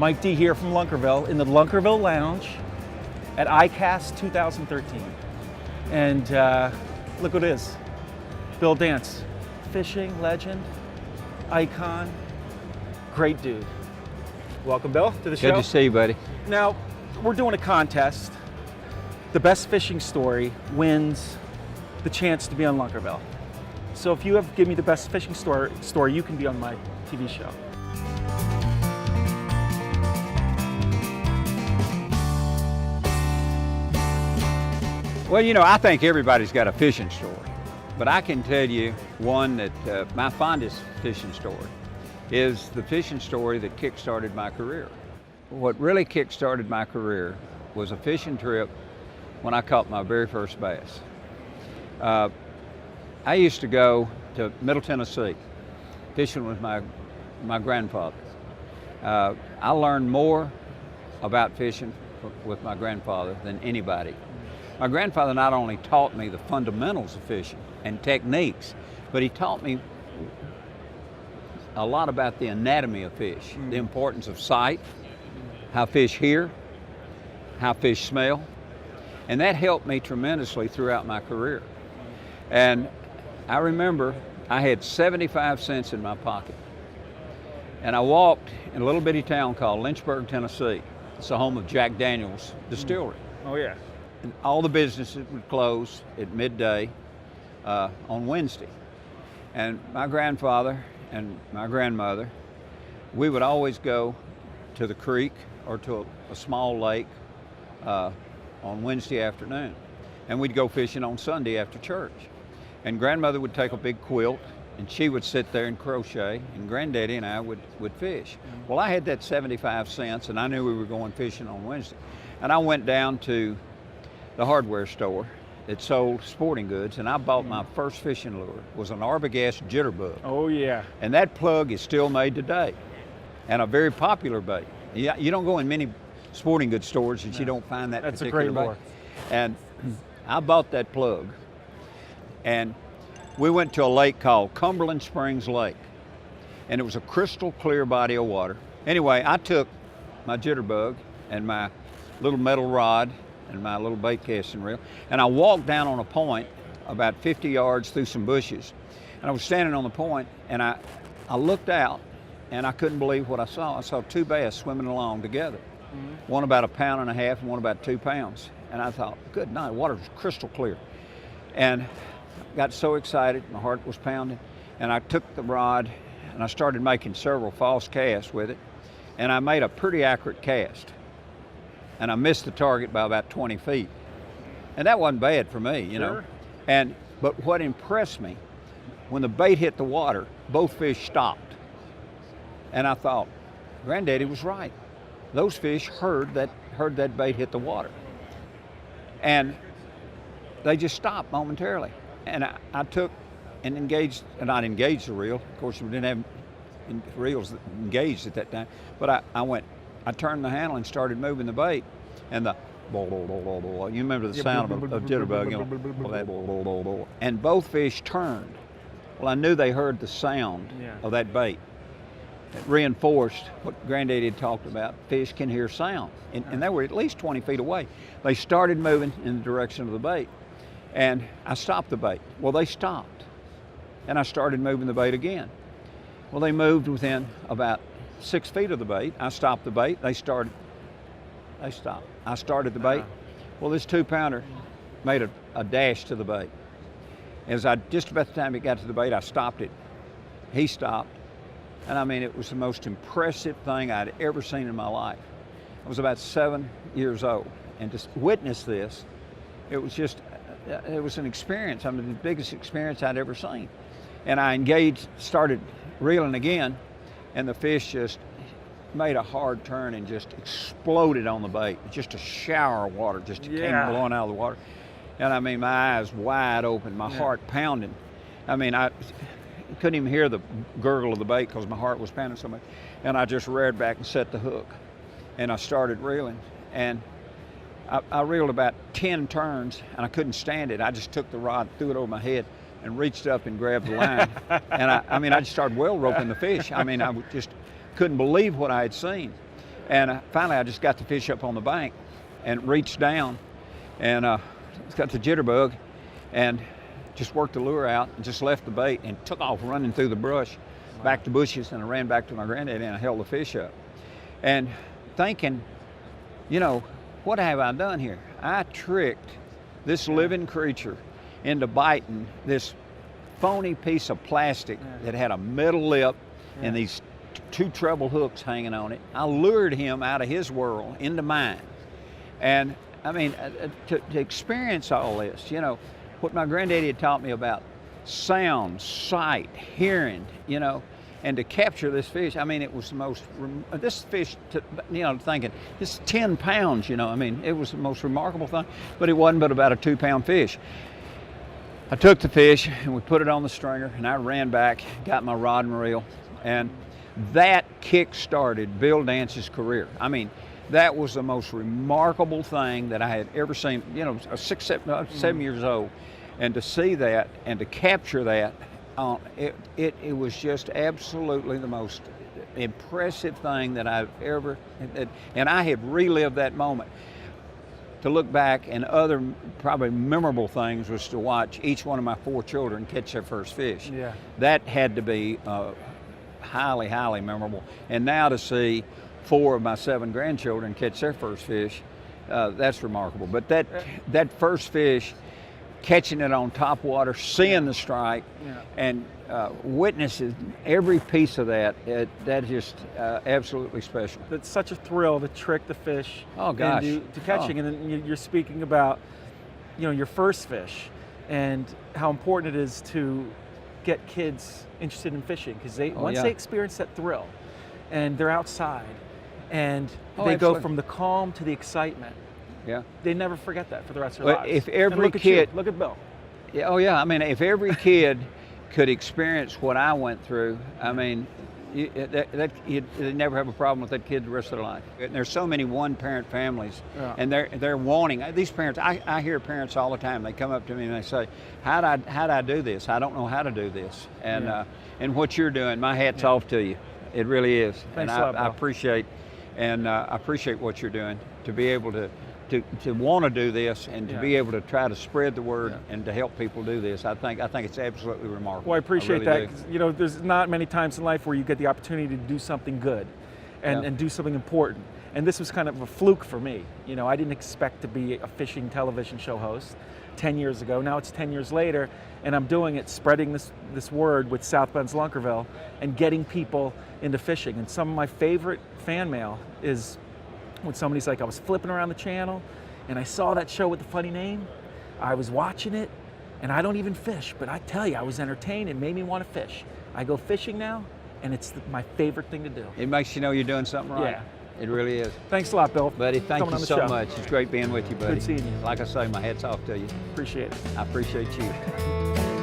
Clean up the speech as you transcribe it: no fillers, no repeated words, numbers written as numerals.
Mike D here from Lunkerville in the Lunkerville Lounge at ICAST 2013. And look what it is. Bill Dance, fishing legend, icon, great dude. Welcome, Bill, to the show. Good to see you, buddy. Now, we're doing a contest. The best fishing story wins the chance to be on Lunkerville. So if you give me the best fishing story, you can be on my TV show. Well, you know, I think everybody's got a fishing story, but I can tell you one that my fondest fishing story is the fishing story that kick-started my career. What really kick-started my career was a fishing trip when I caught my very first bass. I used to go to Middle Tennessee fishing with my grandfather. I learned more about fishing with my grandfather than anybody. My grandfather not only taught me the fundamentals of fishing and techniques, but he taught me a lot about the anatomy of fish, the importance of sight, how fish hear, how fish smell, and that helped me tremendously throughout my career. And I remember I had 75 cents in my pocket, and I walked in a little bitty town called Lynchburg, Tennessee. It's the home of Jack Daniel's distillery. Oh yeah. And all the businesses would close at midday on Wednesday. And my grandfather and my grandmother, we would always go to the creek or to a small lake on Wednesday afternoon. And we'd go fishing on Sunday after church. And grandmother would take a big quilt and she would sit there and crochet, and granddaddy and I would fish. Well, I had that 75 cents and I knew we were going fishing on Wednesday. And I went down to the hardware store that sold sporting goods, and I bought my first fishing lure. It was an Arbogast jitterbug. Oh yeah. And that plug is still made today, and a very popular bait. You don't go in many sporting goods stores that you don't find that particular bait. That's a great lure. And I bought that plug, and we went to a lake called Cumberland Springs Lake, and it was a crystal clear body of water. Anyway, I took my jitterbug and my little metal rod and my little bait casting reel, and I walked down on a point about 50 yards through some bushes, and I was standing on the point, and I looked out, and I couldn't believe what I saw. I saw two bass swimming along together, one about 1.5 pounds and one about 2 pounds, and I thought, good night, the water was crystal clear. And got so excited, my heart was pounding, and I took the rod and I started making several false casts with it, and I made a pretty accurate cast. And I missed the target by about 20 feet. And that wasn't bad for me, you know. But what impressed me, when the bait hit the water, both fish stopped. And I thought, Granddaddy was right. Those fish heard that bait hit the water. And they just stopped momentarily. And I took and engaged, and not engaged the reel. Of course, we didn't have reels that engaged at that time. But I turned the handle and started moving the bait, and the you remember the sound of jitterbug, you know, and both fish turned. Well, I knew they heard the sound of that bait. It reinforced what Granddaddy had talked about. Fish can hear sound, and they were at least 20 feet away. They started moving in the direction of the bait, and I stopped the bait. Well, they stopped, and I started moving the bait again. Well, they moved within about 6 feet of the bait. I stopped the bait. They stopped. I started the bait. Well, this 2-pounder made a dash to the bait. Just about the time it got to the bait, I stopped it. He stopped. And I mean, it was the most impressive thing I'd ever seen in my life. I was about 7 years old. And to witness this, it was an experience. I mean, the biggest experience I'd ever seen. And I started reeling again, and the fish just made a hard turn and just exploded on the bait. Just a shower of water just came blowing out of the water. And I mean, my eyes wide open, my heart pounding. I mean, I couldn't even hear the gurgle of the bait because my heart was pounding so much. And I just reared back and set the hook. And I started reeling. And I reeled about 10 turns, and I couldn't stand it. I just took the rod, threw it over my head, and reached up and grabbed the line. And I just started well roping the fish. I mean, I just couldn't believe what I had seen. And finally, I just got the fish up on the bank and reached down and got the jitterbug and just worked the lure out and just left the bait and took off running through the brush, back to bushes, and I ran back to my granddaddy and I held the fish up. And thinking, you know, what have I done here? I tricked this living creature into biting this phony piece of plastic that had a metal lip and these two treble hooks hanging on it. I lured him out of his world into mine. And I mean, to experience all this, you know, what my granddaddy had taught me about sound, sight, hearing, you know, and to capture this fish, I mean, it was the most, this fish, you know, thinking, it's 10 pounds, you know, I mean, it was the most remarkable thing, but it wasn't but about a 2-pound fish. I took the fish and we put it on the stringer and I ran back, got my rod and reel, and that kick-started Bill Dance's career. I mean, that was the most remarkable thing that I had ever seen, you know, 7 years old, and to see that and to capture that, it was just absolutely the most impressive thing that I've ever, and I have relived that moment. To look back, and other probably memorable things was to watch each one of my 4 children catch their first fish. Yeah. That had to be highly, highly memorable. And now to see 4 of my 7 grandchildren catch their first fish, that's remarkable. But that first fish, catching it on top water, seeing the strike, and witnessing every piece of that, that's just absolutely special. It's such a thrill to trick the fish into catching. And then you're speaking about, you know, your first fish and how important it is to get kids interested in fishing, because once they experience that thrill and they're outside and they go from the calm to the excitement, they never forget that for the rest of their lives. If every kid, look at Bill. I mean, if every kid could experience what I went through, I mean, they never have a problem with that kid the rest of their life. And there's so many one-parent families, and they're wanting these parents. I hear parents all the time. They come up to me and they say, "How'd I do this? I don't know how to do this." And what you're doing, my hat's off to you. It really is. Thanks and a lot, I appreciate what you're doing, to be able to want to do this and to be able to try to spread the word and to help people do this. I think it's absolutely remarkable. Well, I appreciate really that. 'Cause, you know, there's not many times in life where you get the opportunity to do something good and do something important. And this was kind of a fluke for me. You know, I didn't expect to be a fishing television show host 10 years ago. Now it's 10 years later, and I'm doing it, spreading this word with South Bend's Lunkerville and getting people into fishing. And some of my favorite fan mail is when somebody's like, I was flipping around the channel and I saw that show with the funny name. I was watching it, and I don't even fish, but I tell you, I was entertained. It made me want to fish. I go fishing now, and it's my favorite thing to do. It makes you know you're doing something right. Yeah. It really is. Thanks a lot, Bill. Buddy, thank you so much. It's great being with you, buddy. Good seeing you. Like I say, my hat's off to you. Appreciate it. I appreciate you.